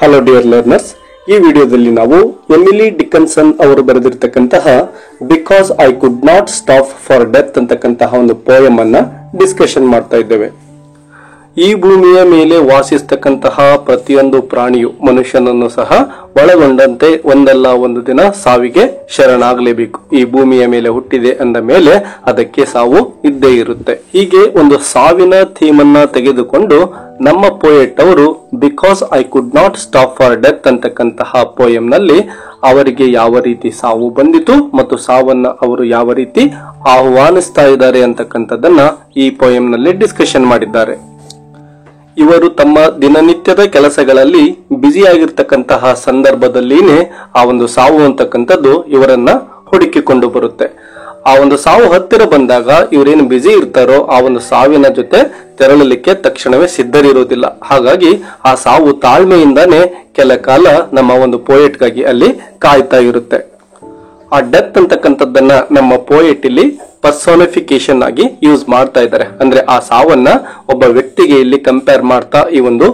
Hello dear learners, ಈ ವಿಡಿಯೋದಲ್ಲಿ ನಾವು ಎಮಿಲಿ ಡಿಕನ್ಸನ್ ಅವರು ಬರೆದಿರತಕ್ಕಂತಹ because I could not stop for death ಅಂತಕ್ಕಂತಹ ಒಂದು ಪೋಯಮ್ ಅನ್ನ ಡಿಸ್ಕಷನ್ ಮಾಡ್ತಾ ಇದ್ದೇವೆ. ಈ ಭೂಮಿಯ ಮೇಲೆ ವಾಸಿಸ್ತಕ್ಕಂತಹ ಪ್ರತಿಯೊಂದು ಪ್ರಾಣಿಯು ಮನುಷ್ಯನನ್ನು ಸಹ ಒಳಗೊಂಡಂತೆ ಒಂದಲ್ಲ ಒಂದು ದಿನ ಸಾವಿಗೆ ಶರಣಾಗಲೇಬೇಕು. ಈ ಭೂಮಿಯ ಮೇಲೆ ಹುಟ್ಟಿದೆ ಅಂದ ಮೇಲೆ ಅದಕ್ಕೆ ಸಾವು ಇದ್ದೇ ಇರುತ್ತೆ. ಹೀಗೆ ಒಂದು ಸಾವಿನ ಥೀಮ್ ಅನ್ನ ತೆಗೆದುಕೊಂಡು ನಮ್ಮ ಪೋಯೆಟ್ ಅವರು because I could not stop for death ಅಂತಕ್ಕಂತಹ ಪೋಯಂ ನಲ್ಲಿ ಅವರಿಗೆ ಯಾವ ರೀತಿ ಸಾವು ಬಂದಿತು ಮತ್ತು ಸಾವನ್ನ ಅವರು ಯಾವ ರೀತಿ ಆಹ್ವಾನಿಸ್ತಾ ಇದ್ದಾರೆ ಅಂತಕ್ಕಂಥದ್ದನ್ನ ಈ ಪೋಯಂ ನಲ್ಲಿ ಡಿಸ್ಕಷನ್ ಮಾಡಿದ್ದಾರೆ. ಇವರು ತಮ್ಮ ದಿನನಿತ್ಯದ ಕೆಲಸಗಳಲ್ಲಿ ಬ್ಯುಸಿ ಆಗಿರ್ತಕ್ಕಂತಹ ಸಂದರ್ಭದಲ್ಲಿನೇ ಆ ಒಂದು ಸಾವು ಅಂತಕ್ಕಂಥದ್ದು ಇವರನ್ನ ಹುಡುಕಿಕೊಂಡು ಬರುತ್ತೆ. ಆ ಒಂದು ಸಾವು ಹತ್ತಿರ ಬಂದಾಗ ಇವರೇನು ಬ್ಯುಸಿ ಇರ್ತಾರೋ ಆ ಒಂದು ಸಾವಿನ ಜೊತೆ ತೆರಳಲಿಕ್ಕೆ ತಕ್ಷಣವೇ ಸಿದ್ಧರಿರೋದಿಲ್ಲ. ಹಾಗಾಗಿ ಆ ಸಾವು ತಾಳ್ಮೆಯಿಂದಾನೇ ಕೆಲ ಕಾಲ ನಮ್ಮ ಒಂದು ಪೋಯೆಟ್ಗಾಗಿ ಅಲ್ಲಿ ಕಾಯ್ತಾ ಇರುತ್ತೆ. ಆ ಡೆತ್ ಅಂತಕ್ಕಂಥದ್ದನ್ನ ನಮ್ಮ ಪೋಯೆಟ್ ಇಲ್ಲಿ ಪರ್ಸೋನಿಫಿಕೇಶನ್ ಆಗಿ ಯೂಸ್ ಮಾಡ್ತಾ ಇದ್ದಾರೆ. ಅಂದ್ರೆ ಆ ಸಾವನ್ನ ಒಬ್ಬ ವ್ಯಕ್ತಿಗೆ ಇಲ್ಲಿ ಕಂಪೇರ್ ಮಾಡ್ತಾ ಈ ಒಂದು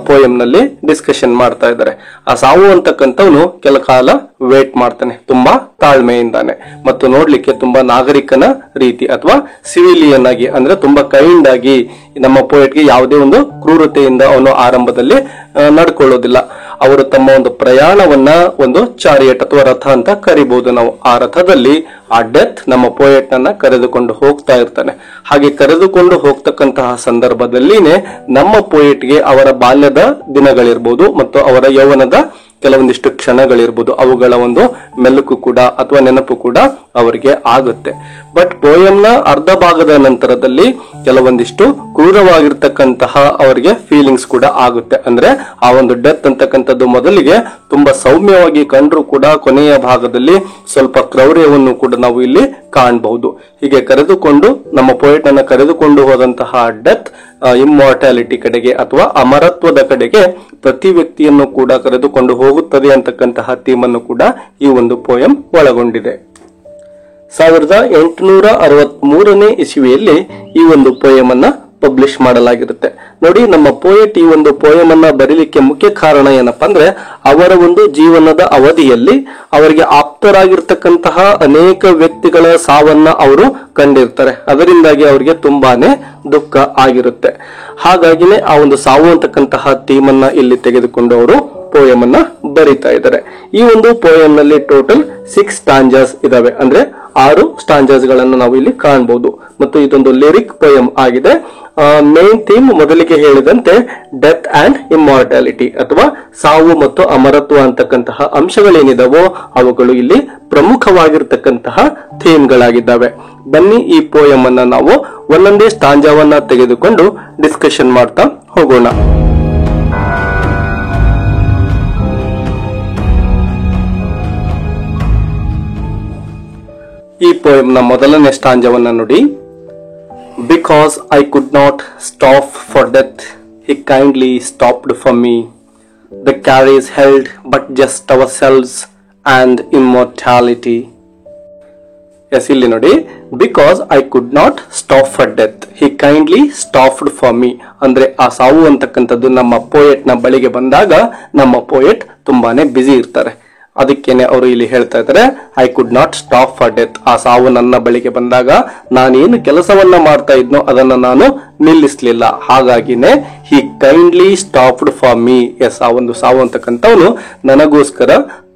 ಪೋಯಂ ನಲ್ಲಿ ಡಿಸ್ಕಷನ್ ಮಾಡ್ತಾ ಇದ್ದಾರೆ. ಆ ಸಾವು ಅಂತಕ್ಕಂಥವನು ಕೆಲ ಕಾಲ ವೇಟ್ ಮಾಡ್ತಾನೆ ತುಂಬಾ ತಾಳ್ಮೆಯಿಂದಾನೆ ಮತ್ತು ನೋಡ್ಲಿಕ್ಕೆ ತುಂಬಾ ನಾಗರಿಕನ ರೀತಿ ಅಥವಾ ಸಿವಿಲಿಯನ್ ಆಗಿ, ಅಂದ್ರೆ ತುಂಬಾ ಕೈಂಡ್ ಆಗಿ ನಮ್ಮ ಪೋಯೆಟ್ಗೆ ಯಾವುದೇ ಒಂದು ಕ್ರೂರತೆಯಿಂದ ಅವನು ಆರಂಭದಲ್ಲಿ ನಡ್ಕೊಳ್ಳೋದಿಲ್ಲ. ಅವರು ತಮ್ಮ ಒಂದು ಪ್ರಯಾಣವನ್ನ ಒಂದು ಚಾರಿಯಟ್ ಅಥವಾ ರಥ ಅಂತ ಕರಿಬಹುದು ನಾವು. ಆ ರಥದಲ್ಲಿ ಆ ಡೆತ್ ನಮ್ಮ ಪೋಯೆಟ್ ನನ್ನ ಕರೆದುಕೊಂಡು ಹೋಗ್ತಾ ಇರ್ತಾನೆ. ಹಾಗೆ ಕರೆದುಕೊಂಡು ಹೋಗ್ತಕ್ಕಂತಹ ಸಂದರ್ಭದಲ್ಲಿನೇ ನಮ್ಮ ಪೋಯೆಟ್ಗೆ ಅವರ ಬಾಲ್ಯದ ದಿನಗಳಿರ್ಬೋದು ಮತ್ತು ಅವರ ಯೌವನದ ಕೆಲವೊಂದಿಷ್ಟು ಕ್ಷಣಗಳಿರ್ಬೋದು, ಅವುಗಳ ಒಂದು ಮೆಲುಕು ಕೂಡ ಅಥವಾ ನೆನಪು ಕೂಡ ಅವರಿಗೆ ಆಗುತ್ತೆ. ಬಟ್ ಪೋಯಂನ ಅರ್ಧ ಭಾಗದ ನಂತರದಲ್ಲಿ ಕೆಲವೊಂದಿಷ್ಟು ಕ್ರೂರವಾಗಿರ್ತಕ್ಕಂತಹ ಅವರಿಗೆ ಫೀಲಿಂಗ್ಸ್ ಕೂಡ ಆಗುತ್ತೆ. ಅಂದ್ರೆ ಆ ಒಂದು ಡೆತ್ ಅಂತಕ್ಕಂಥದ್ದು ಮೊದಲಿಗೆ ತುಂಬಾ ಸೌಮ್ಯವಾಗಿ ಕಂಡ್ರು ಕೂಡ ಕೊನೆಯ ಭಾಗದಲ್ಲಿ ಸ್ವಲ್ಪ ಕ್ರೌರ್ಯವನ್ನು ಕೂಡ ನಾವು ಇಲ್ಲಿ ಕಾಣಬಹುದು. ಹೀಗೆ ಕರೆದುಕೊಂಡು ನಮ್ಮ ಪೋಯೆಟ್ ಅನ್ನ ಕರೆದುಕೊಂಡು ಹೋದಂತಹ ಡೆತ್ ಇಮ್ಮಾರ್ಟಾಲಿಟಿ ಕಡೆಗೆ ಅಥವಾ ಅಮರತ್ವದ ಕಡೆಗೆ ಪ್ರತಿ ವ್ಯಕ್ತಿಯನ್ನು ಕೂಡ ಕರೆದುಕೊಂಡು ಹೋಗುತ್ತದೆ ಅಂತಕ್ಕಂತಹ ಥೀಮ್ ಅನ್ನು ಕೂಡ ಈ ಒಂದು ಪೋಯಂ ಒಳಗೊಂಡಿದೆ. 1863ನೇ ಇಸವಿಯಲ್ಲಿ ಈ ಒಂದು ಪೋಯಂ ಅನ್ನ ಪಬ್ಲಿಷ್ ಮಾಡಲಾಗಿರುತ್ತೆ. ನೋಡಿ, ನಮ್ಮ ಪೋಯೆಟ್ ಈ ಒಂದು ಪೋಯಂ ಅನ್ನ ಬರೀಲಿಕ್ಕೆ ಮುಖ್ಯ ಕಾರಣ ಏನಪ್ಪಾ ಅಂದ್ರೆ ಅವರ ಒಂದು ಜೀವನದ ಅವಧಿಯಲ್ಲಿ ಅವರಿಗೆ ಆಪ್ತರಾಗಿರ್ತಕ್ಕಂತಹ ಅನೇಕ ವ್ಯಕ್ತಿಗಳ ಸಾವನ್ನ ಅವರು ಕಂಡಿರ್ತಾರೆ. ಅದರಿಂದಾಗಿ ಅವರಿಗೆ ತುಂಬಾನೇ ದುಃಖ ಆಗಿರುತ್ತೆ. ಹಾಗಾಗಿನೇ ಆ ಒಂದು ಸಾವು ಅಂತಕ್ಕಂತಹ ಥೀಮ್ ಅನ್ನ ಇಲ್ಲಿ ತೆಗೆದುಕೊಂಡು ಅವರು ಪೋಯಂ ಅನ್ನ ಬರೀತಾ ಇದ್ದಾರೆ. ಈ ಒಂದು ಪೋಯಂ ನಲ್ಲಿ ಟೋಟಲ್ 6 ಸ್ಟಾಂಜಾಸ್ ಇದಾವೆ. ಅಂದ್ರೆ 6 ಸ್ಟಾಂಜಾಸ್ ಗಳನ್ನು ನಾವು ಇಲ್ಲಿ ಕಾಣಬಹುದು ಮತ್ತು ಇದೊಂದು ಲಿರಿಕ್ ಪೋಯಂ ಆಗಿದೆ. ಮೇನ್ ಥೀಮ್ ಮೊದಲಿಗೆ ಹೇಳಿದಂತೆ ಡೆತ್ ಅಂಡ್ ಇಮ್ಮಾರ್ಟಾಲಿಟಿ ಅಥವಾ ಸಾವು ಮತ್ತು ಅಮರತ್ವ ಅಂತಕ್ಕಂತಹ ಅಂಶಗಳೇನಿದಾವೋ ಅವುಗಳು ಇಲ್ಲಿ ಪ್ರಮುಖವಾಗಿರ್ತಕ್ಕಂತಹ ಥೀಮ್ಗಳಾಗಿದ್ದಾವೆ. ಬನ್ನಿ ಈ ಪೋಯಂ ಅನ್ನ ನಾವು ಒಂದೊಂದೇ ಸ್ಟಾಂಜಾವನ್ನ ತೆಗೆದುಕೊಂಡು ಡಿಸ್ಕಷನ್ ಮಾಡ್ತಾ ಹೋಗೋಣ. ಈ ಪೋಯಂ ನ ಮೊದಲನೇ ಸ್ಟಾಂಜವನ್ನ ನೋಡಿ. Because I could not stop for death he kindly stopped for me. The carriage held but just ourselves and immortality. Yes, ಇಲ್ಲಿ ನೋಡಿ, because I could not stop for death he kindly stopped for me. ಅಂದ್ರೆ ಆ ಸಾವು ಅಂತಕ್ಕಂಥದ್ದು ನಮ್ಮ poet ನ ಬಳಿಗೆ ಬಂದಾಗ ನಮ್ಮ ಪೋಯೆಟ್ ತುಂಬಾನೇ ಬ್ಯುಸಿ ಇರ್ತಾರೆ. ಅದಕ್ಕೇನೆ ಅವರು ಇಲ್ಲಿ ಹೇಳ್ತಾ ಇದ್ದಾರೆ I could not stop for death. ಆ ಸಾವು ನನ್ನ ಬಳಿಗೆ ಬಂದಾಗ ನಾನೇನು ಕೆಲಸವನ್ನ ಮಾಡ್ತಾ ಇದ್ನೋ ಅದನ್ನ ನಾನು ನಿಲ್ಲಿಸ್ಲಿಲ್ಲ. ಹಾಗಾಗಿನೇ he kindly stopped for me. Yes, ಆ ಒಂದು ಸಾವು ಅಂತಕ್ಕಂಥವನು ನನಗೋಸ್ಕರ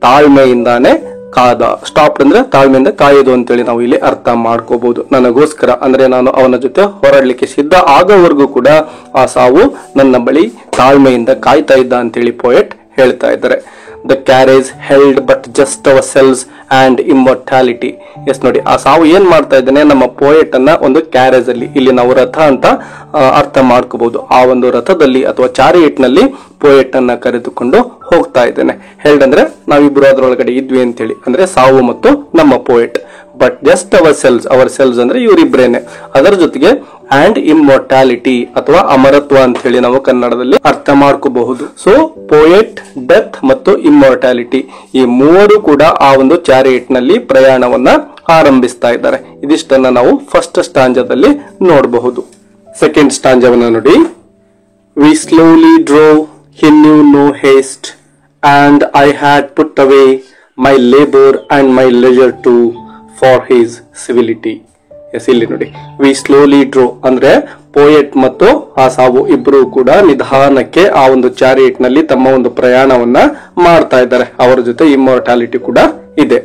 ತಾಳ್ಮೆಯಿಂದಾನೆ ಕಾದ. ಸ್ಟಾಪ್ ಅಂದ್ರೆ ತಾಳ್ಮೆಯಿಂದ ಕಾಯೋದು ಅಂತೇಳಿ ನಾವು ಇಲ್ಲಿ ಅರ್ಥ ಮಾಡ್ಕೋಬಹುದು. ನನಗೋಸ್ಕರ ಅಂದ್ರೆ ನಾನು ಅವನ ಜೊತೆ ಹೋರಾಡ್ಲಿಕ್ಕೆ ಸಿದ್ಧ ಆಗೋವರೆಗೂ ಕೂಡ ಆ ಸಾವು ನನ್ನ ಬಳಿ ತಾಳ್ಮೆಯಿಂದ ಕಾಯ್ತಾ ಇದ್ದ ಅಂತೇಳಿ ಪೋಯೆಟ್ ಹೇಳ್ತಾ ಇದ್ದಾರೆ. The carriage held but just ourselves and immortality. Yes, ನೋಡಿ, ಆ ಸಾವು ಏನ್ ಮಾಡ್ತಾ ಇದ್ದಾನೆ, ನಮ್ಮ ಪೋಯೆಟ್ ಅನ್ನ ಒಂದು ಕ್ಯಾರೇಜ್ ಅಲ್ಲಿ, ಇಲ್ಲಿ ನಾವು ರಥ ಅಂತ ಅರ್ಥ ಮಾಡ್ಕೋಬಹುದು. ಆ ಒಂದು ರಥದಲ್ಲಿ ಅಥವಾ ಚಾರಿಯಟ್ ನಲ್ಲಿ ಪೋಯೆಟ್ ಅನ್ನ ಕರೆದುಕೊಂಡು ಹೋಗ್ತಾ ಇದ್ದಾನೆ. ಹೆಲ್ಡ್ ಅಂದ್ರೆ ನಾವಿಬ್ರು ಅದರೊಳಗಡೆ ಇದ್ವಿ ಅಂತ ಹೇಳಿ, ಅಂದ್ರೆ ಸಾವು ಮತ್ತು ನಮ್ಮ poet. But just ourselves ಅಂದ್ರೆ ಇವರಿಬ್ರೇನೆ. ಅದರ ಜೊತೆಗೆ ಅಂಡ್ ಇಮ್ಮೋರ್ಟಾಲಿಟಿ ಅಥವಾ ಅಮರತ್ವ ಅಂತ ಹೇಳಿ ನಾವು ಕನ್ನಡದಲ್ಲಿ ಅರ್ಥ ಮಾಡ್ಕೋಬಹುದು. ಸೊ ಪೋಯೆಟ್, ಡೆತ್ ಮತ್ತು ಇಮ್ಮೋರ್ಟಾಲಿಟಿ ಈ ಮೂವರು ಕೂಡ ಆ ಒಂದು ಚಾರಿಯಟ್ ನಲ್ಲಿ ಪ್ರಯಾಣವನ್ನ ಆರಂಭಿಸ್ತಾ ಇದ್ದಾರೆ. ಇದಿಷ್ಟನ್ನ ನಾವು ಫಸ್ಟ್ ಸ್ಟಾಂಜಾದಲ್ಲಿ ನೋಡಬಹುದು. ಸೆಕೆಂಡ್ ಸ್ಟಾಂಜಾವನ್ನ ನೋಡಿ. We slowly drove He knew no haste, and I had put away my labor and my leisure too for his civility. Yes, ಇಲ್ಲಿ ನೋಡಿ, ವಿ ಸ್ಲೋಲಿ ಡ್ರೋ ಅಂದ್ರೆ ಪೋಯೆಟ್ ಮತ್ತು ಆ ಸಾವು ಇಬ್ರು ಕೂಡ ನಿಧಾನಕ್ಕೆ ಆ ಒಂದು ಚಾರಿಯಟ್ ನಲ್ಲಿ ತಮ್ಮ ಒಂದು ಪ್ರಯಾಣವನ್ನ ಮಾಡ್ತಾ ಇದ್ದಾರೆ. ಅವರ ಜೊತೆ ಇಮ್ಮೋರ್ಟಾಲಿಟಿ ಕೂಡ ಇದೆ.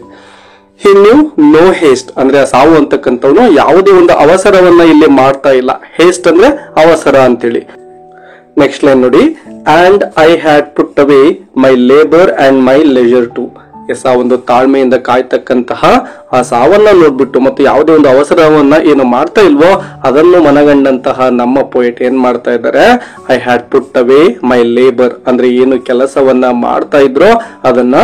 ಹಿ ನ್ಯೂ ನೋ ಹೇಸ್ಟ್ ಅಂದ್ರೆ ಆ ಸಾವು ಅಂತಕ್ಕಂಥವನು ಯಾವುದೇ ಒಂದು ಅವಸರವನ್ನ ಇಲ್ಲಿ ಮಾಡ್ತಾ ಇಲ್ಲ. ಹೇಸ್ಟ್ ಅಂದ್ರೆ ಅವಸರ ಅಂತೇಳಿ. ನೆಕ್ಸ್ಟ್ ಲೈನ್ ನೋಡಿ, and I had put away my labour and my leisure too. Yes, ಆ ಒಂದು ತಾಳ್ಮೆಯಿಂದ ಕಾಯ್ತಕ್ಕಂತಹ ಆ ಸಾವನ್ನ ನೋಡ್ಬಿಟ್ಟು ಮತ್ತು ಯಾವುದೇ ಒಂದು ಅವಸರವನ್ನ ಏನು ಮಾಡ್ತಾ ಇಲ್ವೋ ಅದನ್ನು ಮನಗಂಡಂತಹ ನಮ್ಮ ಪೋಯೆಟ್ ಏನ್ ಮಾಡ್ತಾ ಇದ್ದಾರೆ, I had put away my labour ಅಂದ್ರೆ ಏನು ಕೆಲಸವನ್ನ ಮಾಡ್ತಾ ಇದ್ರೋ ಅದನ್ನ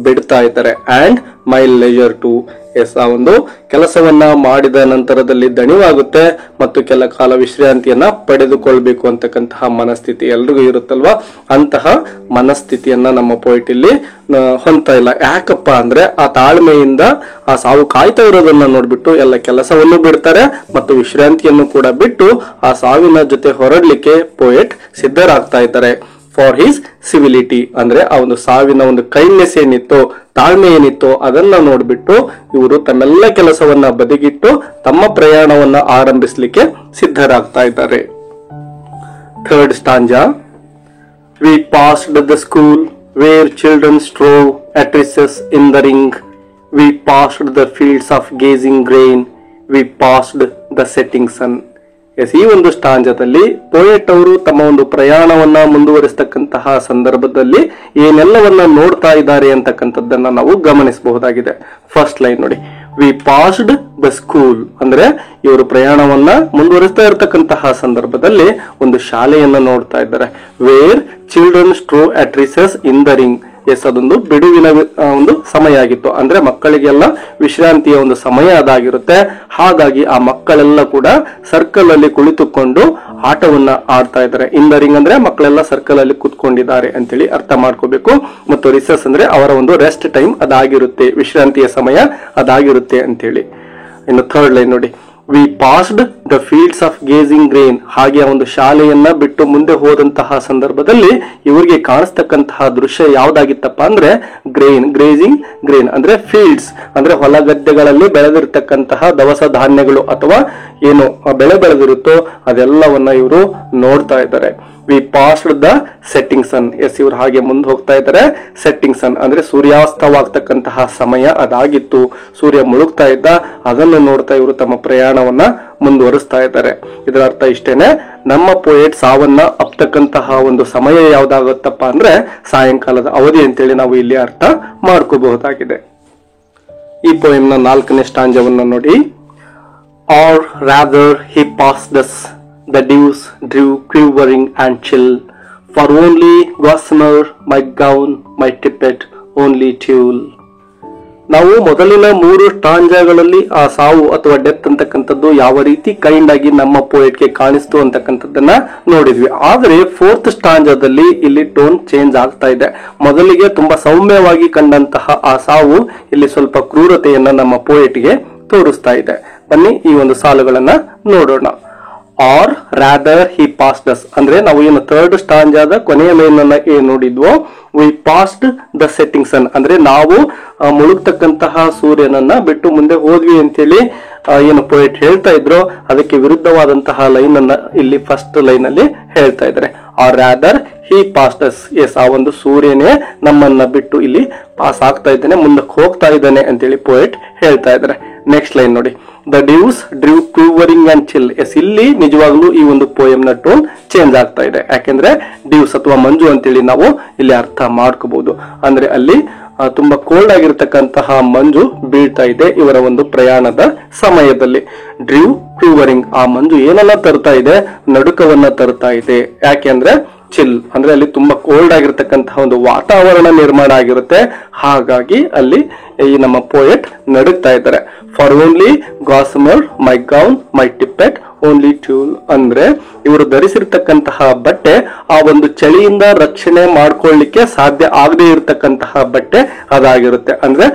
ಬಿಡ್ತಾ ಇದ್ದಾರೆ. And my leisure too. Yes, ಆ ಒಂದು ಕೆಲಸವನ್ನ ಮಾಡಿದ ನಂತರದಲ್ಲಿ ದಣಿವಾಗುತ್ತೆ ಮತ್ತು ಕೆಲ ಕಾಲ ವಿಶ್ರಾಂತಿಯನ್ನ ಪಡೆದುಕೊಳ್ಬೇಕು ಅಂತಕ್ಕಂತಹ ಮನಸ್ಥಿತಿ ಎಲ್ರಿಗೂ ಇರುತ್ತಲ್ವಾ, ಅಂತಹ ಮನಸ್ಥಿತಿಯನ್ನ ನಮ್ಮ ಪೋಯಿಟ್ ಇಲ್ಲಿ ಹೊಂದ್ತಾ ಇಲ್ಲ. ಯಾಕಪ್ಪ ಅಂದ್ರೆ ಆ ತಾಳ್ಮೆಯಿಂದ ಆ ಸಾವು ಕಾಯ್ತಾ ಇರೋದನ್ನ ನೋಡ್ಬಿಟ್ಟು ಎಲ್ಲ ಕೆಲಸವನ್ನು ಬಿಡ್ತಾರೆ ಮತ್ತು ವಿಶ್ರಾಂತಿಯನ್ನು ಕೂಡ ಬಿಟ್ಟು ಆ ಸಾವಿನ ಜೊತೆ ಹೊರಡ್ಲಿಕ್ಕೆ ಪೋಯೆಟ್ ಸಿದ್ಧರಾಗ್ತಾ ಇದ್ದಾರೆ. ಫಾರ್ ಹಿಸ್ ಸಿವಿಲಿಟಿ ಅಂದ್ರೆ ಆ ಒಂದು ಸಾವಿನ ಒಂದು ಕೈಂಡ್ನೆಸ್ ಏನಿತ್ತೋ, ತಾಳ್ಮೆ ಏನಿತ್ತೋ ಅದನ್ನ ನೋಡ್ಬಿಟ್ಟು ಇವರು ತಮ್ಮೆಲ್ಲ ಕೆಲಸವನ್ನ ಬದಿಗಿಟ್ಟು ತಮ್ಮ ಪ್ರಯಾಣವನ್ನ ಆರಂಭಿಸಲಿಕ್ಕೆ ಸಿದ್ಧರಾಗ್ತಾ ಇದ್ದಾರೆ. Third stanza. We passed the school where children strove at recess in the ring. We passed the fields of gazing grain. We passed the setting sun. Yes, ಈ ಒಂದು ಸ್ಟಾಂಜದಲ್ಲಿ ಪೋಯೆಟ್ ಅವರು ತಮ್ಮ ಒಂದು ಪ್ರಯಾಣವನ್ನ ಮುಂದುವರಿಸತಕ್ಕಂತಹ ಸಂದರ್ಭದಲ್ಲಿ ಏನೆಲ್ಲವನ್ನ ನೋಡ್ತಾ ಇದ್ದಾರೆ ಅಂತಕ್ಕಂಥದ್ದನ್ನ ನಾವು ಗಮನಿಸಬಹುದಾಗಿದೆ. ಫಸ್ಟ್ ಲೈನ್ ನೋಡಿ, ವಿ ಪಾಸ್ಡ್ ದ ಸ್ಕೂಲ್ ಅಂದ್ರೆ ಇವರು ಪ್ರಯಾಣವನ್ನ ಮುಂದುವರಿಸ್ತಾ ಇರತಕ್ಕಂತಹ ಸಂದರ್ಭದಲ್ಲಿ ಒಂದು ಶಾಲೆಯನ್ನ ನೋಡ್ತಾ ಇದ್ದಾರೆ. Where children strove at recess in the ring. Yes, ಅದೊಂದು ಬಿಡುವಿನ ಒಂದು ಸಮಯ ಆಗಿತ್ತು. ಅಂದ್ರೆ ಮಕ್ಕಳಿಗೆಲ್ಲ ವಿಶ್ರಾಂತಿಯ ಒಂದು ಸಮಯ ಅದಾಗಿರುತ್ತೆ. ಹಾಗಾಗಿ ಆ ಮಕ್ಕಳೆಲ್ಲ ಕೂಡ ಸರ್ಕಲ್ ಅಲ್ಲಿ ಕುಳಿತುಕೊಂಡು ಆಟವನ್ನ ಆಡ್ತಾ ಇದ್ದಾರೆ. ಇನ್ ದ ರಿಂಗ್ ಅಂದ್ರೆ ಮಕ್ಕಳೆಲ್ಲ ಸರ್ಕಲ್ ಅಲ್ಲಿ ಕುತ್ಕೊಂಡಿದ್ದಾರೆ ಅಂತೇಳಿ ಅರ್ಥ ಮಾಡ್ಕೋಬೇಕು. ಮತ್ತು ರಿಸೆಸ್ ಅಂದ್ರೆ ಅವರ ಒಂದು ರೆಸ್ಟ್ ಟೈಮ್ ಅದಾಗಿರುತ್ತೆ, ವಿಶ್ರಾಂತಿಯ ಸಮಯ ಅದಾಗಿರುತ್ತೆ ಅಂತೇಳಿ. ಇನ್ನು ಥರ್ಡ್ ಲೈನ್ ನೋಡಿ, we passed the fields of gazing grain. ಹಾಗೆ ಒಂದು ಶಾಲೆಯನ್ನ ಬಿಟ್ಟು ಮುಂದೆ ಹೋದಂತಹ ಸಂದರ್ಭದಲ್ಲಿ ಇವರಿಗೆ ಕಾಣಿಸ್ತಕ್ಕಂತಹ ದೃಶ್ಯ ಯಾವ್ದಾಗಿತ್ತಪ್ಪ ಅಂದ್ರೆ ಗ್ರೇನ್. ಗ್ರೇಜಿಂಗ್ ಗ್ರೇನ್ ಅಂದ್ರೆ ಫೀಲ್ಡ್ಸ್ ಅಂದ್ರೆ ಹೊಲಗದ್ದೆಗಳಲ್ಲಿ ಬೆಳೆದಿರ್ತಕ್ಕಂತಹ ದವಸ ಧಾನ್ಯಗಳು ಅಥವಾ ಏನು ಬೆಳೆ ಬೆಳೆದಿರುತ್ತೋ ಅದೆಲ್ಲವನ್ನ ಇವರು ನೋಡ್ತಾ ಇದ್ದಾರೆ. We passed the setting sun. Yes, ಇವರು ಹಾಗೆ ಮುಂದೆ ಹೋಗ್ತಾ ಇದ್ದಾರೆ. ಸೆಟ್ಟಿಂಗ್ ಸನ್ ಅಂದ್ರೆ ಸೂರ್ಯಾಸ್ತವಾಗ್ತಕ್ಕಂತಹ ಸಮಯ ಅದಾಗಿತ್ತು. ಸೂರ್ಯ ಮುಳುಗ್ತಾ ಇದ್ದ, ಅದನ್ನು ನೋಡ್ತಾ ಇವರು ತಮ್ಮ ಪ್ರಯಾಣವನ್ನ ಮುಂದುವರಿಸ್ತಾ ಇದ್ದಾರೆ. ಇದರ ಅರ್ಥ ಇಷ್ಟೇನೆ, ನಮ್ಮ ಪೋಯೆಟ್ ಸಾವನ್ನ ಅಪ್ತಕ್ಕಂತಹ ಒಂದು ಸಮಯ ಯಾವ್ದಾಗುತ್ತಪ್ಪ ಅಂದ್ರೆ ಸಾಯಂಕಾಲದ ಅವಧಿ ಅಂತೇಳಿ ನಾವು ಇಲ್ಲಿ ಅರ್ಥ ಮಾಡ್ಕೋಬಹುದಾಗಿದೆ. ಈ ಪೋಯಂನ 4ನೇ ಸ್ಟಾಂಜವನ್ನ ನೋಡಿ, or rather he passed us. The dews drew quivering and chill, for only gossamer, my gown, my tippet, only tulle. ನಾವು ಮೊದಲಿನ 3 ಸ್ಟಾಂಜಾಗಳಲ್ಲಿ ಆ ಸಾವು ಅಥವಾ ಡೆತ್ ಅಂತಕ್ಕಂಥದ್ದು ಯಾವ ರೀತಿ ಕೈಂಡ್ ಆಗಿ ನಮ್ಮ ಪೋಯೆಟ್ಗೆ ಕಾಣಿಸ್ತು ಅಂತಕ್ಕಂಥದ್ದನ್ನ ನೋಡಿದ್ವಿ. ಆದ್ರೆ 4th ಸ್ಟಾಂಜಾದಲ್ಲಿ ಇಲ್ಲಿ ಟೋನ್ ಚೇಂಜ್ ಆಗ್ತಾ ಇದೆ. ಮೊದಲಿಗೆ ತುಂಬಾ ಸೌಮ್ಯವಾಗಿ ಕಂಡಂತಹ ಆ ಸಾವು ಇಲ್ಲಿ ಸ್ವಲ್ಪ ಕ್ರೂರತೆಯನ್ನ ನಮ್ಮ ಪೋಯೆಟ್ಗೆ ತೋರಿಸ್ತಾ ಇದೆ. ಬನ್ನಿ ಈ ಒಂದು ಸಾಲುಗಳನ್ನ ನೋಡೋಣ. R rather he passed us ಅಂದ್ರೆ ನಾವು ಏನು ಥರ್ಡ್ ಸ್ಟಾಂಜಾದ ಕೊನೆಯ ಲೈನ್ ಅನ್ನ ಏನ್ ನೋಡಿದ್ವೋ, ವಿ ಪಾಸ್ಡ್ ದ ಸೆಟ್ಟಿಂಗ್ ಸನ್ ಅಂದ್ರೆ ನಾವು ಮುಳುಗ್ತಕ್ಕಂತಹ ಸೂರ್ಯನನ್ನ ಬಿಟ್ಟು ಮುಂದೆ ಹೋದ್ವಿ ಅಂತೇಳಿ ಏನು ಪೋಯೆಟ್ ಹೇಳ್ತಾ ಇದ್ರು ಅದಕ್ಕೆ ವಿರುದ್ಧವಾದಂತಹ ಲೈನ್ ಅನ್ನ ಇಲ್ಲಿ ಫಸ್ಟ್ ಲೈನ್ ಅಲ್ಲಿ ಹೇಳ್ತಾ ಇದ್ದಾರೆ. R rather he passed us. S, ಆ ಒಂದು ಸೂರ್ಯನೇ ನಮ್ಮನ್ನ ಬಿಟ್ಟು ಇಲ್ಲಿ ಪಾಸ್ ಆಗ್ತಾ ಇದ್ದಾನೆ, ಮುಂದಕ್ಕೆ ಹೋಗ್ತಾ ಇದ್ದಾನೆ ಅಂತೇಳಿ ಪೋಯೆಟ್ ಹೇಳ್ತಾ ಇದ್ದಾರೆ. ನೆಕ್ಸ್ಟ್ ಲೈನ್ ನೋಡಿ, the dews drew quivering and chill. Yes, ಇಲ್ಲಿ ನಿಜವಾಗ್ಲೂ ಈ ಒಂದು ಪೋಯಂ ನ ಟೋನ್ ಚೇಂಜ್ ಆಗ್ತಾ ಇದೆ. ಯಾಕೆಂದ್ರೆ ಡ್ಯೂಸ್ ಅಥವಾ ಮಂಜು ಅಂತೇಳಿ ನಾವು ಇಲ್ಲಿ ಅರ್ಥ ಮಾಡ್ಕೋಬಹುದು. ಅಂದ್ರೆ ಅಲ್ಲಿ ತುಂಬಾ ಕೋಲ್ಡ್ ಆಗಿರ್ತಕ್ಕಂತಹ ಮಂಜು ಬೀಳ್ತಾ ಇದೆ ಇವರ ಒಂದು ಪ್ರಯಾಣದ ಸಮಯದಲ್ಲಿ. ಡ್ರೂ ಕ್ಯೂವರಿಂಗ್, ಆ ಮಂಜು ಏನೆಲ್ಲ ತರ್ತಾ ಇದೆ, ನಡುಕವನ್ನ ತರ್ತಾ ಇದೆ. ಯಾಕೆಂದ್ರೆ ಚಿಲ್ ಅಂದ್ರೆ ಅಲ್ಲಿ ತುಂಬಾ ಕೋಲ್ಡ್ ಆಗಿರ್ತಕ್ಕಂತಹ ಒಂದು ವಾತಾವರಣ ನಿರ್ಮಾಣ ಆಗಿರುತ್ತೆ. ಹಾಗಾಗಿ ಅಲ್ಲಿ ಈ ನಮ್ಮ ಪೋಯೆಟ್ ನಡುಗ್ತಾ ಇದ್ದಾರೆ. For only gossamer, my gown, my tippet, only tulle ಅಂದ್ರೆ ಇವರು ಧರಿಸಿರ್ತಕ್ಕಂತಹ ಬಟ್ಟೆ ಆ ಒಂದು ಚಳಿಯಿಂದ ರಕ್ಷಣೆ ಮಾಡ್ಕೊಳ್ಳಿಕ್ಕೆ ಸಾಧ್ಯ ಆಗದೆ ಇರತಕ್ಕಂತಹ ಬಟ್ಟೆ ಅದಾಗಿರುತ್ತೆ. ಅಂದ್ರೆ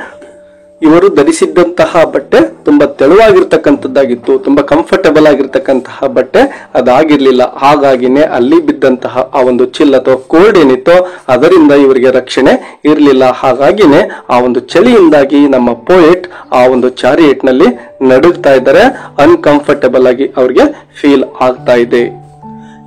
ಇವರು ಧರಿಸಿದ್ದಂತಹ ಬಟ್ಟೆ ತುಂಬಾ ತೆಳುವಾಗಿರ್ತಕ್ಕಂಥದ್ದಾಗಿತ್ತು, ತುಂಬಾ ಕಂಫರ್ಟಬಲ್ ಆಗಿರ್ತಕ್ಕಂತಹ ಬಟ್ಟೆ ಅದಾಗಿರ್ಲಿಲ್ಲ. ಹಾಗಾಗಿನೇ ಅಲ್ಲಿ ಬಿದ್ದಂತಹ ಆ ಒಂದು ಚಿಲ್ ಅಥವಾ ಕೋಲ್ಡ್ ಏನಿತ್ತೋ ಅದರಿಂದ ಇವರಿಗೆ ರಕ್ಷಣೆ ಇರಲಿಲ್ಲ. ಹಾಗಾಗಿನೇ ಆ ಒಂದು ಚಳಿಯಿಂದಾಗಿ ನಮ್ಮ ಪೋಯೆಟ್ ಆ ಒಂದು ಚಾರಿಯೇಟ್ ನಲ್ಲಿ ನಡುಗ್ತಾ ಇದ್ದಾರೆ. ಅನ್ಕಂಫರ್ಟಬಲ್ ಆಗಿ ಅವ್ರಿಗೆ ಫೀಲ್ ಆಗ್ತಾ ಇದೆ.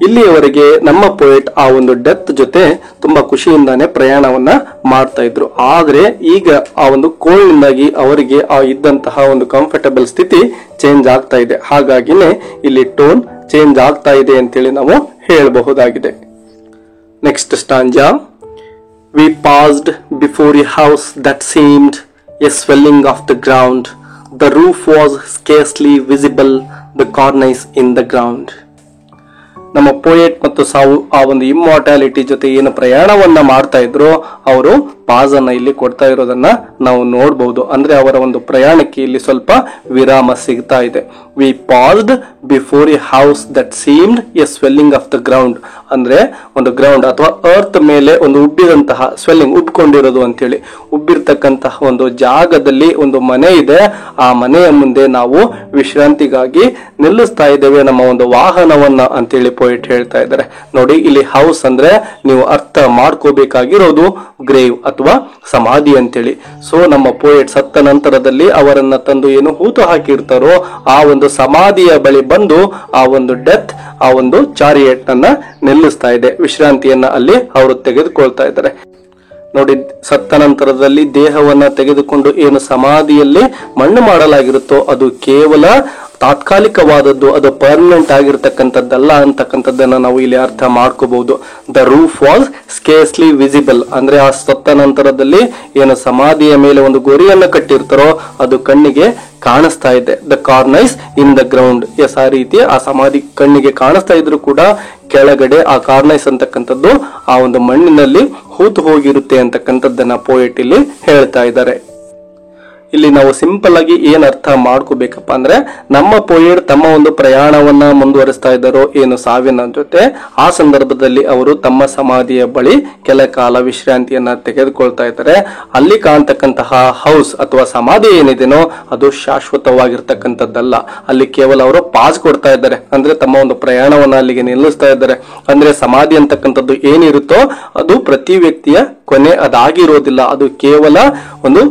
ಇಲ್ಲಿಯವರೆಗೆ ನಮ್ಮ ಪೋಯೆಟ್ ಆ ಒಂದು ಡೆತ್ ಜೊತೆ ತುಂಬಾ ಖುಷಿಯಿಂದಾನೆ ಪ್ರಯಾಣವನ್ನ ಮಾಡ್ತಾ ಇದ್ರು. ಆದ್ರೆ ಈಗ ಆ ಒಂದು ಕೋಲ್ಡ್ ಇಂದಾಗಿ ಅವರಿಗೆ ಆ ಇದ್ದಂತಹ ಒಂದು ಕಂಫರ್ಟಬಲ್ ಸ್ಥಿತಿ ಚೇಂಜ್ ಆಗ್ತಾ ಇದೆ. ಹಾಗಾಗಿನೇ ಇಲ್ಲಿ ಟೋನ್ ಚೇಂಜ್ ಆಗ್ತಾ ಇದೆ ಅಂತೇಳಿ ನಾವು ಹೇಳಬಹುದಾಗಿದೆ. Next stanza. We passed before a house that seemed a swelling of the ground. The roof was scarcely visible, the cornice in the ground. ನಮ್ಮ ಪೋಯೆಟ್ ಮತ್ತು ಸಾವು ಆ ಒಂದು ಇಮ್ಮಾರ್ಟಾಲಿಟಿ ಜೊತೆ ಏನು ಪ್ರಯಾಣವನ್ನ ಮಾಡ್ತಾ ಇದ್ರು ಅವರು ಪಾಸ್ ಅನ್ನ ಇಲ್ಲಿ ಕೊಡ್ತಾ ಇರೋದನ್ನ ನಾವು ನೋಡಬಹುದು. ಅಂದ್ರೆ ಅವರ ಒಂದು ಪ್ರಯಾಣಕ್ಕೆ ಇಲ್ಲಿ ಸ್ವಲ್ಪ ವಿರಾಮ ಸಿಗ್ತಾ ಇದೆ. We passed before a house that seemed a swelling of the ground. ಅಂದ್ರೆ ಒಂದು ಗ್ರೌಂಡ್ ಅಥವಾ ಅರ್ತ್ ಮೇಲೆ ಒಂದು ಉಬ್ಬಿದಂತಹ ಸ್ವೆಲ್ಲಿಂಗ್, ಉಬ್ಕೊಂಡಿರೋದು ಅಂತೇಳಿ ಉಬ್ಬಿರ್ತಕ್ಕಂತಹ ಒಂದು ಜಾಗದಲ್ಲಿ ಒಂದು ಮನೆ ಇದೆ. ಆ ಮನೆಯ ಮುಂದೆ ನಾವು ವಿಶ್ರಾಂತಿಗಾಗಿ ನಿಲ್ಲಿಸ್ತಾ ಇದ್ದೇವೆ ನಮ್ಮ ಒಂದು ವಾಹನವನ್ನ ಅಂತೇಳಿ ಪೋಯೆಟ್ ಹೇಳ್ತಾ ಇದ್ದಾರೆ. ನೋಡಿ, ಇಲ್ಲಿ ಹೌಸ್ ಅಂದ್ರೆ ನೀವು ಅರ್ಥ ಮಾಡ್ಕೋಬೇಕಾಗಿರೋದು ಗ್ರೇವ್ ಅಥವಾ ಸಮಾಧಿ ಅಂತೇಳಿ. ಸೊ ನಮ್ಮ ಪೋಯೆಟ್ ಸತ್ತ ನಂತರದಲ್ಲಿ ಅವರನ್ನ ತಂದು ಏನು ಹೂತು ಹಾಕಿರ್ತಾರೋ ಆ ಒಂದು ಸಮಾಧಿಯ ಬಳಿ ಬಂದು ಆ ಒಂದು ಡೆತ್ ಆ ಒಂದು ಚಾರಿಯೇಟ್ ಅನ್ನ ನಿಲ್ಲಿಸ್ತಾ ಇದೆ. ವಿಶ್ರಾಂತಿಯನ್ನ ಅಲ್ಲಿ ಅವರು ತೆಗೆದುಕೊಳ್ತಾ ಇದ್ದಾರೆ. ನೋಡಿ, ಸತ್ತ ನಂತರದಲ್ಲಿ ದೇಹವನ್ನ ತೆಗೆದುಕೊಂಡು ಏನು ಸಮಾಧಿಯಲ್ಲಿ ಮಣ್ಣು ಮಾಡಲಾಗಿರುತ್ತೋ ಅದು ಕೇವಲ ತಾತ್ಕಾಲಿಕವಾದದ್ದು, ಅದು ಪರ್ಮನೆಂಟ್ ಆಗಿರ್ತಕ್ಕಂಥದ್ದಲ್ಲ ಅಂತಕ್ಕಂಥದ್ದನ್ನ ನಾವು ಇಲ್ಲಿ ಅರ್ಥ ಮಾಡ್ಕೋಬಹುದು. The roof was scarcely visible ಅಂದ್ರೆ ಆ ಸತ್ತ ನಂತರದಲ್ಲಿ ಏನು ಸಮಾಧಿಯ ಮೇಲೆ ಒಂದು ಗೋರಿಯನ್ನ ಕಟ್ಟಿರ್ತಾರೋ ಅದು ಕಣ್ಣಿಗೆ ಕಾಣಿಸ್ತಾ ಇದೆ. The cornice in the ground. Yes, ಆ ರೀತಿ ಆ ಸಮಾಧಿ ಕಣ್ಣಿಗೆ ಕಾಣಿಸ್ತಾ ಇದ್ರು ಕೂಡ ಕೆಳಗಡೆ ಆ ಕಾರ್ನೈಸ್ ಅಂತಕ್ಕಂಥದ್ದು ಆ ಒಂದು ಮಣ್ಣಿನಲ್ಲಿ ಹೂತು ಹೋಗಿರುತ್ತೆ ಅಂತಕ್ಕಂಥದ್ದನ್ನ ಪೋಯೆಟ್ ಇಲ್ಲಿ ಹೇಳ್ತಾ ಇದ್ದಾರೆ. ಇಲ್ಲಿ ನಾವು ಸಿಂಪಲ್ ಆಗಿ ಏನ್ ಅರ್ಥ ಮಾಡ್ಕೋಬೇಕಪ್ಪ ಅಂದ್ರೆ ನಮ್ಮ ಪೋಯೆಟ್ ತಮ್ಮ ಒಂದು ಪ್ರಯಾಣವನ್ನ ಮುಂದುವರಿಸ್ತಾ ಇದ್ದಾರೋ ಏನು ಸಾವಿನ ಜೊತೆ, ಆ ಸಂದರ್ಭದಲ್ಲಿ ಅವರು ತಮ್ಮ ಸಮಾಧಿಯ ಬಳಿ ಕೆಲ ಕಾಲ ವಿಶ್ರಾಂತಿಯನ್ನ ತೆಗೆದುಕೊಳ್ತಾ ಇದ್ದಾರೆ. ಅಲ್ಲಿ ಕಾಣ್ತಕ್ಕಂತಹ ಹೌಸ್ ಅಥವಾ ಸಮಾಧಿ ಏನಿದೆನೋ ಅದು ಶಾಶ್ವತವಾಗಿರ್ತಕ್ಕಂಥದ್ದಲ್ಲ. ಅಲ್ಲಿ ಕೇವಲ ಅವರು ಪಾಸ್ ಕೊಡ್ತಾ ಇದ್ದಾರೆ, ಅಂದ್ರೆ ತಮ್ಮ ಒಂದು ಪ್ರಯಾಣವನ್ನ ಅಲ್ಲಿಗೆ ನಿಲ್ಲಿಸ್ತಾ ಇದ್ದಾರೆ. ಅಂದ್ರೆ ಸಮಾಧಿ ಅಂತಕ್ಕಂಥದ್ದು ಏನಿರುತ್ತೋ ಅದು ಪ್ರತಿ ವ್ಯಕ್ತಿಯ ಕೊನೆ ಅದಾಗಿರೋದಿಲ್ಲ. ಅದು ಕೇವಲ ಒಂದು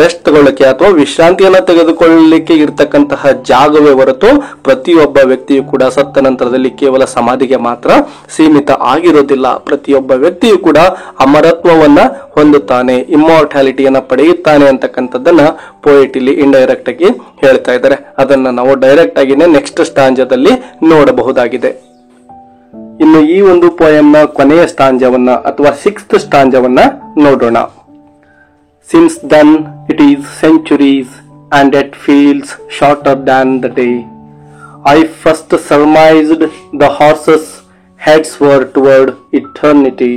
ರೆಸ್ಟ್ ತಗೊಳ್ಳಕ್ಕೆ ಅಥವಾ ವಿಶ್ರಾಂತಿಯನ್ನ ತೆಗೆದುಕೊಳ್ಳಲಿಕ್ಕೆ ಇರತಕ್ಕಂತಹ ಜಾಗವೇ ಹೊರತು ಪ್ರತಿಯೊಬ್ಬ ವ್ಯಕ್ತಿಯು ಕೂಡ ಸತ್ತ ನಂತರದಲ್ಲಿ ಕೇವಲ ಸಮಾಧಿಗೆ ಮಾತ್ರ ಸೀಮಿತ ಆಗಿರೋದಿಲ್ಲ. ಪ್ರತಿಯೊಬ್ಬ ವ್ಯಕ್ತಿಯು ಕೂಡ ಅಮರತ್ವವನ್ನ ಹೊಂದುತ್ತಾನೆ, ಇಮ್ಮಾರ್ಟಾಲಿಟಿಯನ್ನ ಪಡೆಯುತ್ತಾನೆ ಅಂತಕ್ಕಂಥದ್ದನ್ನ ಪೋಯೆಟ್ ಇಲ್ಲಿ ಇಂಡೈರೆಕ್ಟ್ ಆಗಿ ಹೇಳ್ತಾ ಇದ್ದಾರೆ. ಅದನ್ನ ನಾವು ಡೈರೆಕ್ಟ್ ಆಗಿನೇ ನೆಕ್ಸ್ಟ್ ಸ್ಟಾಂಜದಲ್ಲಿ ನೋಡಬಹುದಾಗಿದೆ. ಇನ್ನು ಈ ಒಂದು ಪೋಯಂನ ಕೊನೆಯ ಸ್ಟಾಂಜವನ್ನ ಅಥವಾ 6th ಸ್ಟಾಂಜವನ್ನ ನೋಡೋಣ. Since then it is centuries and it feels shorter than the day. I first surmised the horses' heads were toward eternity.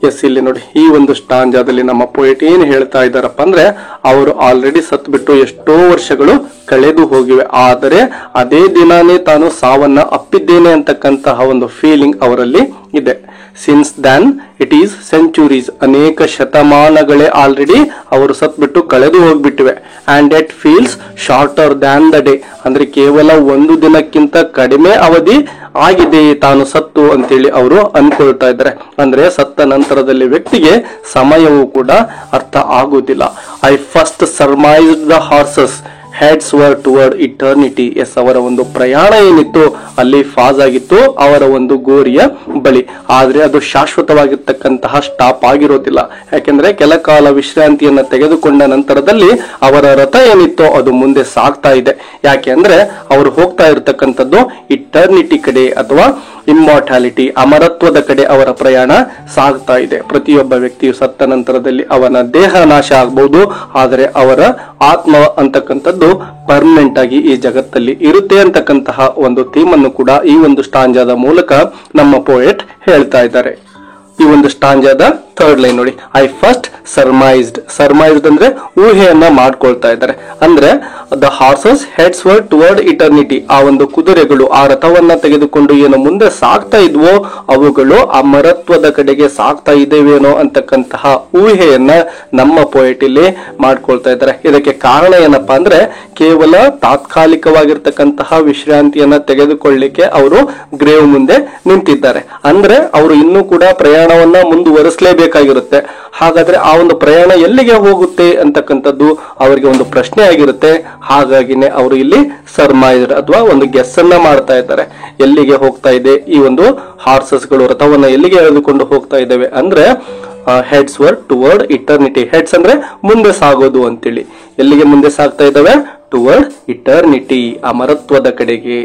Yes, ಇಲ್ಲಿ ನೋಡಿ, ಈ ಒಂದು ಸ್ಟಾಂಜಾದಲ್ಲಿ ನಮ್ಮ ಪೋಯೆಟ್ ಏನ್ ಹೇಳ್ತಾ ಇದ್ದಾರಪ್ಪ ಅಂದ್ರೆ ಅವರು ಆಲ್ರೆಡಿ ಸತ್ ಬಿಟ್ಟು ಎಷ್ಟೋ ವರ್ಷಗಳು ಕಳೆದು ಹೋಗಿವೆ, ಆದರೆ ಅದೇ ದಿನಾನೇ ತಾನು ಸಾವನ್ನ ಅಪ್ಪಿದ್ದೇನೆ ಅಂತಕ್ಕಂತಹ ಒಂದು ಫೀಲಿಂಗ್ ಅವರಲ್ಲಿ ಇದೆ. Since then it is centuries, ಅನೇಕ ಶತಮಾನಗಳೇ ಆಲ್ರೆಡಿ ಅವರು ಸತ್ ಬಿಟ್ಟು ಕಳೆದು ಹೋಗ್ಬಿಟ್ಟಿವೆ. And it feels shorter than the day, ಅಂದ್ರೆ ಕೇವಲ ಒಂದು ದಿನಕ್ಕಿಂತ ಕಡಿಮೆ ಅವಧಿ ಆಗಿದೆ ತಾನು ಸತ್ತು ಅಂತೇಳಿ ಅವರು ಅನ್ಕೊಳ್ತಾ ಇದ್ದಾರೆ. ಅಂದ್ರೆ ಸತ್ತ ನಂತರದಲ್ಲಿ ವ್ಯಕ್ತಿಗೆ ಸಮಯವು ಕೂಡ ಅರ್ಥ ಆಗುವುದಿಲ್ಲ. I first surmised the horses heads were toward eternity. Yes, ಅವರ ಒಂದು ಪ್ರಯಾಣ ಏನಿತ್ತು ಅಲ್ಲಿ ಫಾಸ್ ಆಗಿತ್ತು ಅವರ ಒಂದು ಗೋರಿಯ ಬಳಿ, ಆದ್ರೆ ಅದು ಶಾಶ್ವತವಾಗಿರ್ತಕ್ಕಂತಹ ಸ್ಟಾಪ್ ಆಗಿರೋದಿಲ್ಲ. ಯಾಕೆಂದ್ರೆ ಕೆಲ ಕಾಲ ವಿಶ್ರಾಂತಿಯನ್ನ ತೆಗೆದುಕೊಂಡ ನಂತರದಲ್ಲಿ ಅವರ ರಥ ಏನಿತ್ತೋ ಅದು ಮುಂದೆ ಸಾಗ್ತಾ ಇದೆ. ಯಾಕೆ ಅಂದ್ರೆ ಅವರು ಹೋಗ್ತಾ ಇರತಕ್ಕಂಥದ್ದು ಇಟರ್ನಿಟಿ ಕಡೆ ಅಥವಾ ಇಮ್ಮಾರ್ಟಾಲಿಟಿ, ಅಮರತ್ವದ ಕಡೆ ಅವರ ಪ್ರಯಾಣ ಸಾಗ್ತಾ ಇದೆ. ಪ್ರತಿಯೊಬ್ಬ ವ್ಯಕ್ತಿಯು ಸತ್ತ ನಂತರದಲ್ಲಿ ಅವನ ದೇಹ ನಾಶ ಆಗಬಹುದು, ಆದರೆ ಅವರ ಆತ್ಮ ಅಂತಕ್ಕಂಥದ್ದು ಪರ್ಮನೆಂಟ್ ಆಗಿ ಈ ಜಗತ್ತಲ್ಲಿ ಇರುತ್ತೆ ಅಂತಕ್ಕಂತಹ ಒಂದು ಥೀಮ್ ಅನ್ನು ಕೂಡ ಈ ಒಂದು ಸ್ಟಾಂಜಾದ ಮೂಲಕ ನಮ್ಮ ಪೋಯೆಟ್ ಹೇಳ್ತಾ ಇದ್ದಾರೆ. ಈ ಒಂದು ಸ್ಟಾಂಜಾದ ಥರ್ಡ್ ಲೈನ್ ನೋಡಿ, ಐ ಫಸ್ಟ್ ಸರ್ಮೈಸ್ಡ್ ಅಂದ್ರೆ ಊಹೆಯನ್ನ ಮಾಡ್ಕೊಳ್ತಾ ಇದ್ದಾರೆ. ಅಂದ್ರೆ the horses heads were toward eternity, ಆ ಒಂದು ಕುದುರೆಗಳು ಆ ರಥವನ್ನ ತೆಗೆದುಕೊಂಡು ಏನು ಮುಂದೆ ಸಾಗ್ತಾ ಇದ್ವೋ ಅವುಗಳು ಅಮರತ್ವದ ಕಡೆಗೆ ಸಾಗ್ತಾ ಇದ್ದೇವೇನೋ ಅಂತಕ್ಕಂತಹ ಊಹೆಯನ್ನ ನಮ್ಮ ಪೋಯಟ್ ಇಲ್ಲಿ ಮಾಡ್ಕೊಳ್ತಾ ಇದ್ದಾರೆ. ಇದಕ್ಕೆ ಕಾರಣ ಏನಪ್ಪಾ ಅಂದ್ರೆ ಕೇವಲ ತಾತ್ಕಾಲಿಕವಾಗಿರ್ತಕ್ಕಂತಹ ವಿಶ್ರಾಂತಿಯನ್ನ ತೆಗೆದುಕೊಳ್ಳಿಕ್ಕೆ ಅವರು ಗ್ರೇವ್ ಮುಂದೆ ನಿಂತಿದ್ದಾರೆ. ಅಂದ್ರೆ ಅವರು ಇನ್ನೂ ಕೂಡ ಪ್ರಯಾಣವನ್ನ ಮುಂದುವರಿಸಲೇಬೇಕಾಗಿರುತ್ತೆ. ಹಾಗಾದ್ರೆ ಆ ಒಂದು ಪ್ರಯಾಣ ಎಲ್ಲಿಗೆ ಹೋಗುತ್ತೆ ಅಂತಕ್ಕಂಥದ್ದು ಅವರಿಗೆ ಒಂದು ಪ್ರಶ್ನೆ ಆಗಿರುತ್ತೆ. ಹಾಗಾಗಿನೇ ಅವರು ಇಲ್ಲಿ ಸರ್ಮೈಸ್ಡ್ ಅಥವಾ ಒಂದು ಗೆಸ್ ಅನ್ನ ಮಾಡ್ತಾ ಇದ್ದಾರೆ. ಎಲ್ಲಿಗೆ ಹೋಗ್ತಾ ಇದೆ ಈ ಒಂದು ಹಾರ್ಸಸ್ಗಳು, ರಥವನ್ನ ಎಲ್ಲಿಗೆ ಎಳೆದುಕೊಂಡು ಹೋಗ್ತಾ ಇದ್ದೇವೆ ಅಂದ್ರೆ heads were toward eternity. Heads ಅಂದ್ರೆ ಮುಂದೆ ಸಾಗೋದು ಅಂತೇಳಿ. ಎಲ್ಲಿಗೆ ಮುಂದೆ ಸಾಗ್ತಾ ಇದ್ದಾವೆ? ಟುವರ್ಡ್ ಇಟರ್ನಿಟಿ, ಅಮರತ್ವದ ಕಡೆಗೆ.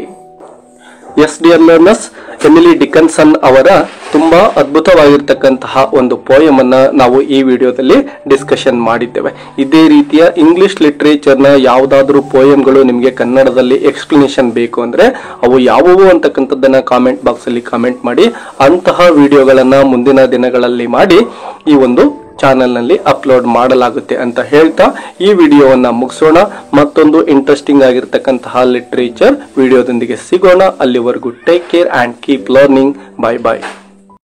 S dear learners, Emily Dickinson ಅವರ ತುಂಬಾ ಅದ್ಭುತವಾಗಿರ್ತಕ್ಕಂತಹ ಒಂದು ಪೋಯಮ್ ಅನ್ನ ನಾವು ಈ ವಿಡಿಯೋದಲ್ಲಿ ಡಿಸ್ಕಷನ್ ಮಾಡಿದ್ದೇವೆ. ಇದೇ ರೀತಿಯ ಇಂಗ್ಲಿಷ್ ಲಿಟರೇಚರ್ನ ಯಾವುದಾದ್ರೂ ಪೋಯಮ್ಗಳು ನಿಮಗೆ ಕನ್ನಡದಲ್ಲಿ ಎಕ್ಸ್ಪ್ಲನೇಷನ್ ಬೇಕು ಅಂದ್ರೆ ಅವು ಯಾವುವು ಅಂತಕ್ಕಂಥದ್ದನ್ನ ಕಾಮೆಂಟ್ ಬಾಕ್ಸ್ ಅಲ್ಲಿ ಕಾಮೆಂಟ್ ಮಾಡಿ. ಅಂತಹ ವಿಡಿಯೋಗಳನ್ನ ಮುಂದಿನ ದಿನಗಳಲ್ಲಿ ಮಾಡಿ ಈ ಒಂದು ಚಾನೆಲ್ ನಲ್ಲಿ ಅಪ್ಲೋಡ್ ಮಾಡಲಾಗುತ್ತೆ ಅಂತ ಹೇಳ್ತಾ ಈ ವಿಡಿಯೋವನ್ನ ಮುಗಿಸೋಣ. ಮತ್ತೊಂದು ಇಂಟ್ರೆಸ್ಟಿಂಗ್ ಆಗಿರ್ತಕ್ಕಂತಹ ಲಿಟರೇಚರ್ ವಿಡಿಯೋದೊಂದಿಗೆ ಸಿಗೋಣ. ಅಲ್ಲಿವರೆಗೂ take care and keep learning. Bye bye.